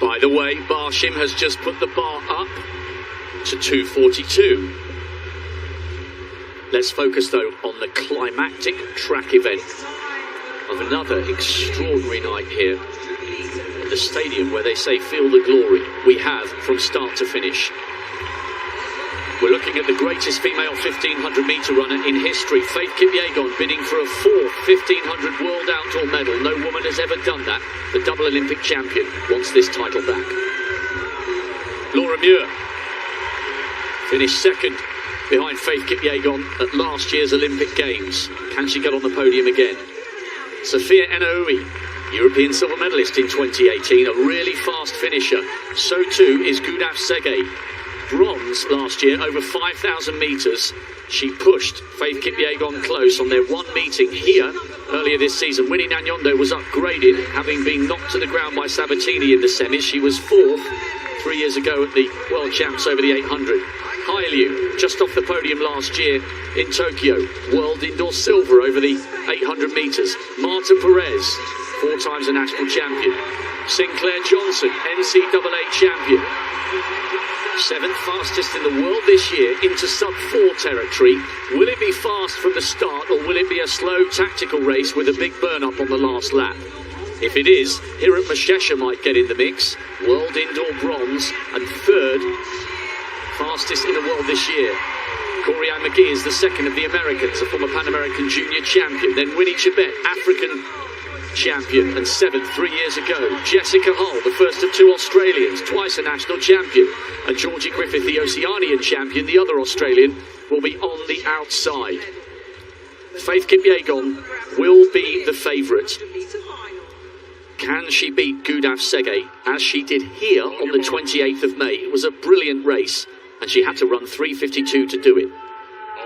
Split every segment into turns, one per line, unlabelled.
By the way, Barshim has just put the bar up to 2:42. Let's focus though on the climactic track event of another extraordinary night here at the stadium where they say feel the glory we have from start to finish. We're looking at the greatest female 1500 metre runner in history, Faith Kipyegon, bidding for a fourth 1500 world outdoor medal. No woman has ever done that. The double Olympic champion wants this title back. MUIR finished second behind Faith Kipyegon at last year's Olympic Games. Can she get on the podium again? Sofia ENNAOUI, European silver medalist in 2018, a really fast finisher. So too is Gudaf TSEGAY. Bronze last year, over 5,000 metres. She pushed Faith Kipyegon close on their one meeting here earlier this season. Winnie NANYONDO was upgraded, having been knocked to the ground by Sabatini in the semis. She was fourth 3 years ago at the World Champs over the 800. HAILU, just off the podium last year in Tokyo. World indoor silver over the 800 metres. Marta PÉREZ, 4 times a national champion. Sinclaire Johnson, NCAA champion. 7th fastest in the world this year into sub-4 territory. Will it be fast from the start, or will it be a slow tactical race with a big burn-up on the last lap? If it is, Hirut MESHESHA might get in the mix. World indoor bronze and 3rd fastest in the world this year. Cory is the second of the Americans, a former Pan American junior champion. Then Winnie CHEBET, African champion, and 7th 3 years ago. Jessica Hull, the first of 2 Australians, twice a national champion. And GRIFFITH, the Oceanian champion, the other Australian, will be on the outside. Faith Kipyegon will be the favourite. Can she beat Gudaf TSEGAY as she did here on the 28th of May? It was a brilliant race, and she had to run 3:52 to do it.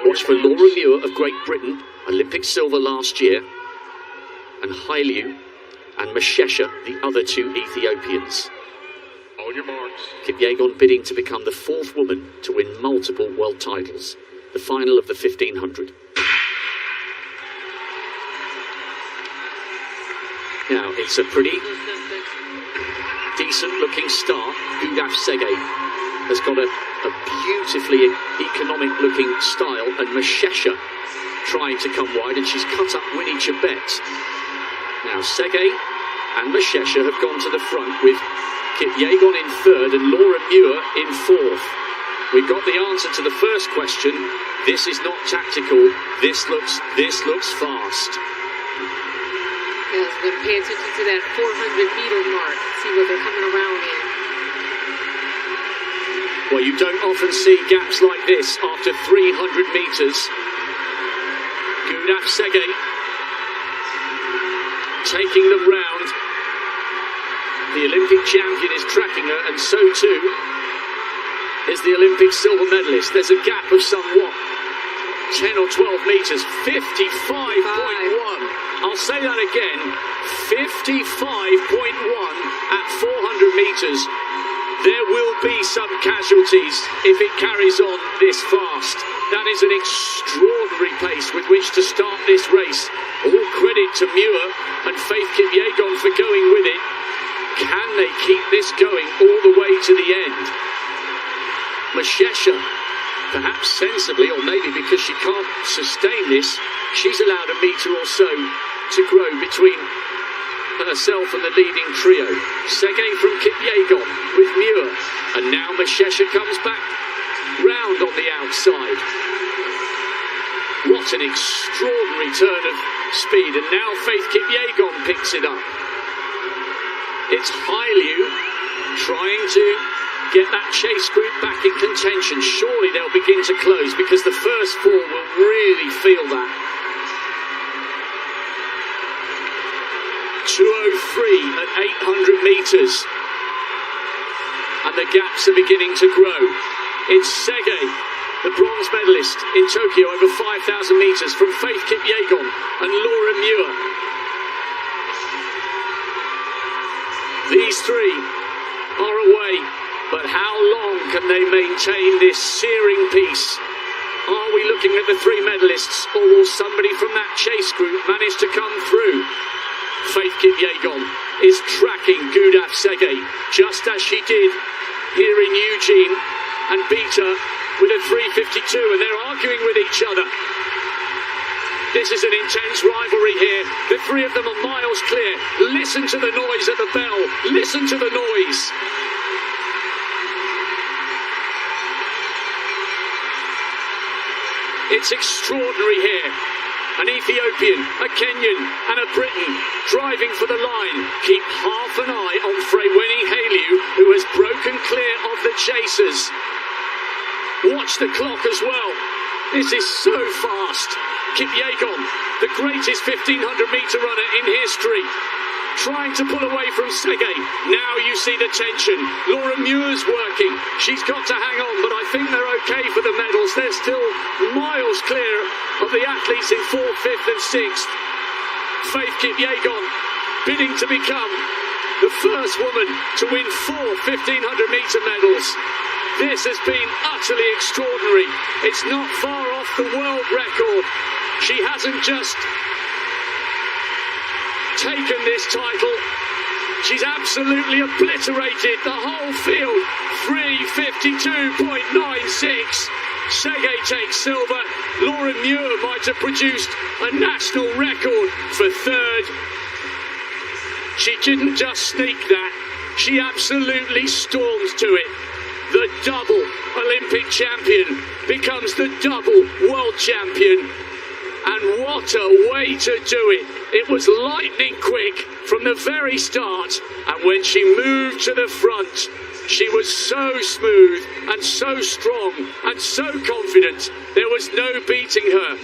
Watch for MUIR of Great Britain, Olympic silver last year, and HAILU and MESHESHA, the other 2 Ethiopians.
On your marks.
Kipyegon bidding to become the 4th woman to win multiple world titles. The final of the 1500. Now, it's a pretty decent looking start. Gudaf TSEGAY has got a beautifully economic looking style, and MESHESHA trying to come wide, and she's cut up Winnie CHEBET. Now TSEGAY and MESHESHA have gone to the front with Kipyegon in 3rd and MUIR in 4th. We got the answer to the first question. This is not tactical. This looks fast.
Yes, we're going to pay attention to that 400-meter mark. See what they're coming around in.
Well, you don't often see gaps like this after 300 metres. Gudaf TSEGAY taking them round. The Olympic champion is tracking her, and so too is the Olympic silver medalist. There's a gap of somewhat 10 or 12 metres, 55.1. I'll say that again, 55.1 at 400 metres. There will be some casualties if it carries on this fast. That is an extraordinary pace with which to start this race. All credit to MUIR and Faith Kipyegon for going with it. Can they keep this going all the way to the end? MESHESHA, perhaps sensibly, or maybe because she can't sustain this, she's allowed a metre or so to grow between herself and the leading trio. TSEGAY from Kipyegon with MUIR, and now MESHESHA comes back round on the outside. What an extraordinary turn of speed, and now Faith Kipyegon picks it up. It's HAILU trying to get that chase group back in contention. Surely they'll begin to close, because the first 4 will really feel that. 2:03 at 800 metres, and the gaps are beginning to grow. It's TSEGAY, the bronze medalist in Tokyo over 5,000 metres, from Faith Kipyegon and MUIR. These 3 are away, but how long can they maintain this searing pace? Are we looking at the 3 medalists, or will somebody from that chase group manage to come through? Faith KIPYEGON is tracking Gudaf TSEGAY, just as she did here in Eugene, and beat her with a 3:52, and they're arguing with each other. This is an intense rivalry here. The three of them are miles clear. Listen to the noise at the bell. Listen to the noise. It's extraordinary here. An Ethiopian, a Kenyan and a Briton driving for the line. Keep half an eye on Freweyni HAILU, who has broken clear of the chasers. Watch the clock as well. This is so fast. KIPYEGON, the greatest 1500-meter runner in history, trying to pull away from TSEGAY. Now you see the tension. Laura MUIR's working. She's got to hang on, but I think they're okay for the medals. They're still miles clear of the athletes in 4th, 5th and 6th. Faith KIPYEGON bidding to become the first woman to win 4 1500-meter medals. This has been utterly extraordinary. It's not far off the world record. She hasn't just taken this title, she's absolutely obliterated the whole field. 3:52.96. TSEGAY takes silver. Laura MUIR might have produced a national record for 3rd. She didn't just sneak that, she absolutely stormed to it. The double Olympic champion becomes the double world champion. And what a way to do it. It was lightning quick from the very start. And when she moved to the front, she was so smooth and so strong and so confident. There was no beating her.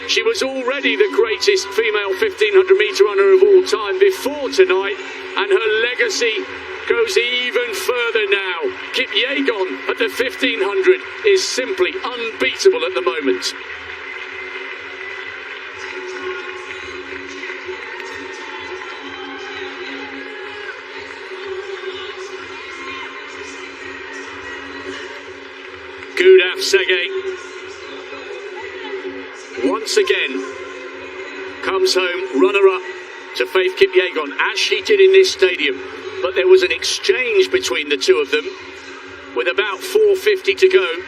She was already the greatest female 1500-meter runner of all time before tonight. And her legacy goes even further now. KIPYEGON at the 1500 is simply unbeatable at the moment. Gudaf TSEGAY once again comes home runner-up to Faith KIPYEGON, as she did in this stadium. But there was an exchange between the two of them with about 4:50 to go.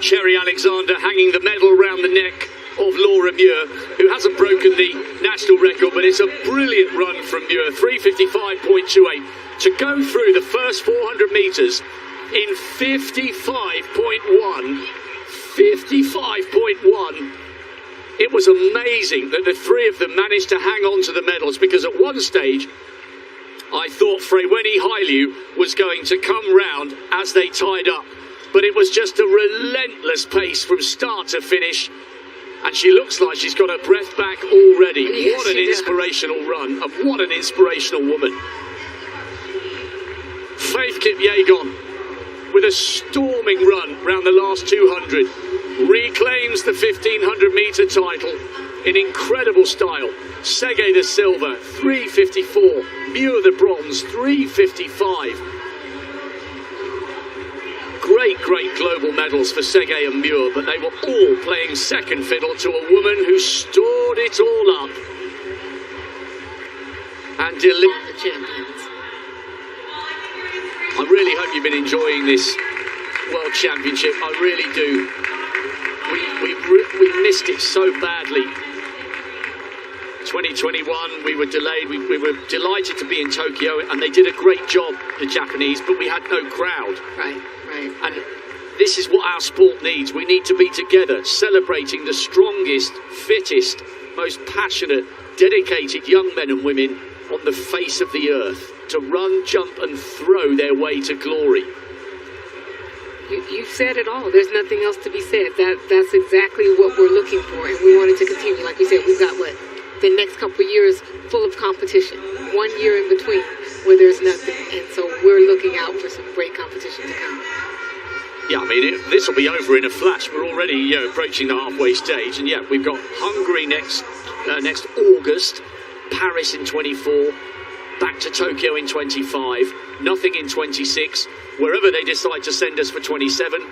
Cherry Alexander hanging the medal round the neck of Laura MUIR, who hasn't broken the national record, but it's a brilliant run from MUIR. 3:55.28 to go through the first 400 metres in 55.1. 55.1. It was amazing that the three of them managed to hang on to the medals, because at one stage I thought Freweyni HAILU was going to come round as they tied up, but it was just a relentless pace from start to finish, and she looks like she's got her breath back already. Yes, what an inspirational run, and what an inspirational woman. Faith KIPYEGON with a storming run round the last 200, reclaims the 1500-meter title in incredible style. TSEGAY the silver, 3:54. MUIR the bronze, 3:55. Great global medals for TSEGAY and MUIR, but they were all playing second fiddle to a woman who stored it all up and delivered the champions. I really hope you've been enjoying this World Championship. I really do. We missed it so badly. 2021, we were delayed. We were delighted to be in Tokyo, and they did a great job, the Japanese, but we had no crowd.
Right.
And this is what our sport needs. We need to be together, celebrating the strongest, fittest, most passionate, dedicated young men and women on the face of the earth, to run, jump and throw their way to glory.
You've said it all. There's nothing else to be said. That's exactly what we're looking for, and we wanted to continue. Like we said, we've got the next couple of years full of competition. 1 year in between where there's nothing, and so we're looking out for some great competition to come.
Yeah, I mean, this will be over in a flash. We're already approaching the halfway stage, and yeah, we've got Hungary next August, Paris in 24, back to Tokyo in 25, nothing in 26, wherever they decide to send us for 27,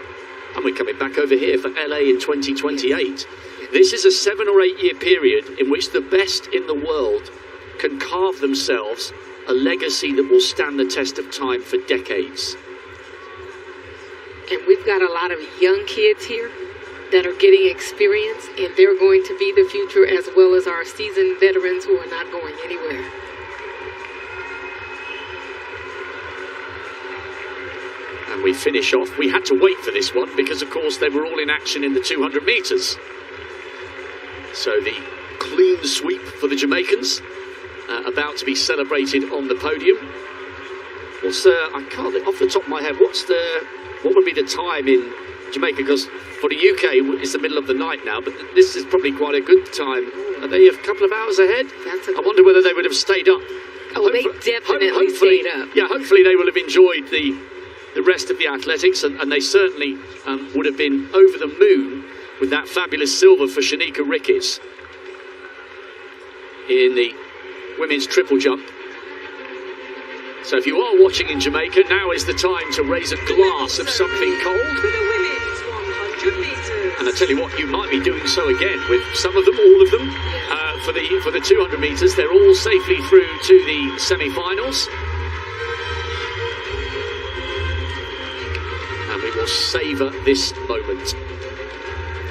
and we're coming back over here for LA in 2028. This is a 7 or 8 year period in which the best in the world can carve themselves a legacy that will stand the test of time for decades.
And we've got a lot of young kids here that are getting experience, and they're going to be the future, as well as our seasoned veterans who are not going anywhere.
And we finish off. We had to wait for this one because, of course, they were all in action in the 200 metres. So the clean sweep for the Jamaicans, about to be celebrated on the podium. What's I can't, off the top of my head, what would be the time in Jamaica? Because for the UK, it's the middle of the night now, but this is probably quite a good time. Are they a couple of hours ahead? I wonder whether they would have stayed up.
Oh, they definitely stayed up.
Yeah, hopefully they will have enjoyed the rest of the athletics, and they certainly would have been over the moon with that fabulous silver for Shanika Ricketts in the women's triple jump. So if you are watching in Jamaica, now is the time to raise a glass of something cold. And I tell you what, you might be doing so again with some of them, all of them, for the 200 metres. They're all safely through to the semi-finals. And we will savour this moment,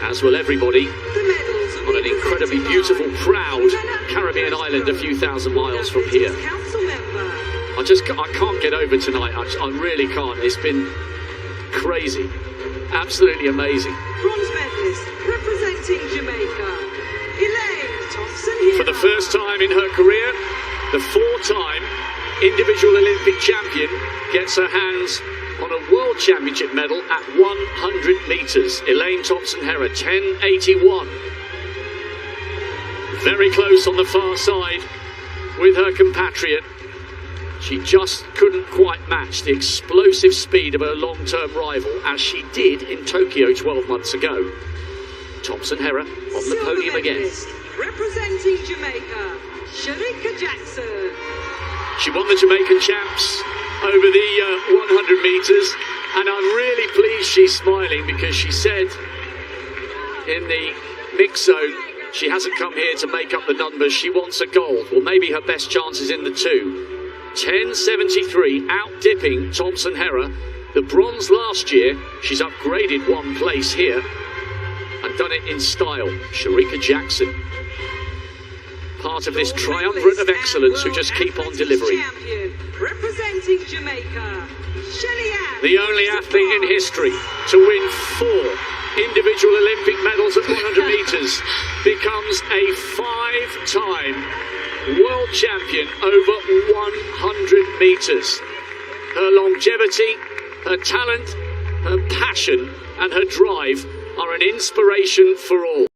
as will everybody, on an incredibly beautiful, proud Caribbean island a few thousand miles from here. I can't get over tonight. I really can't. It's been crazy, absolutely amazing.
Bronze medalist representing Jamaica,
for the first time in her career, the four-time individual Olympic champion gets her hands on a World Championship medal at 100 metres. Elaine Thompson-Herah, 10.81. Very close on the far side with her compatriot. She just couldn't quite match the explosive speed of her long-term rival, as she did in Tokyo 12 months ago. Thompson-Herah on the podium again.
Representing Jamaica, Sharika Jackson.
She won the Jamaican champs over the 100 metres, and I'm really pleased she's smiling, because she said in the mix zone she hasn't come here to make up the numbers, she wants a gold. Well, maybe her best chance is in the two. 10.73, out-dipping Thompson-Herah. The bronze last year, she's upgraded one place here and done it in style. Sharika Jackson, part of this triumvirate of excellence who just keep on delivering.
Representing Jamaica,
the only athlete in history to win 4 individual Olympic medals at 100 metres, becomes a 5-time world champion over 100 metres. Her longevity, her talent, her passion and her drive are an inspiration for all.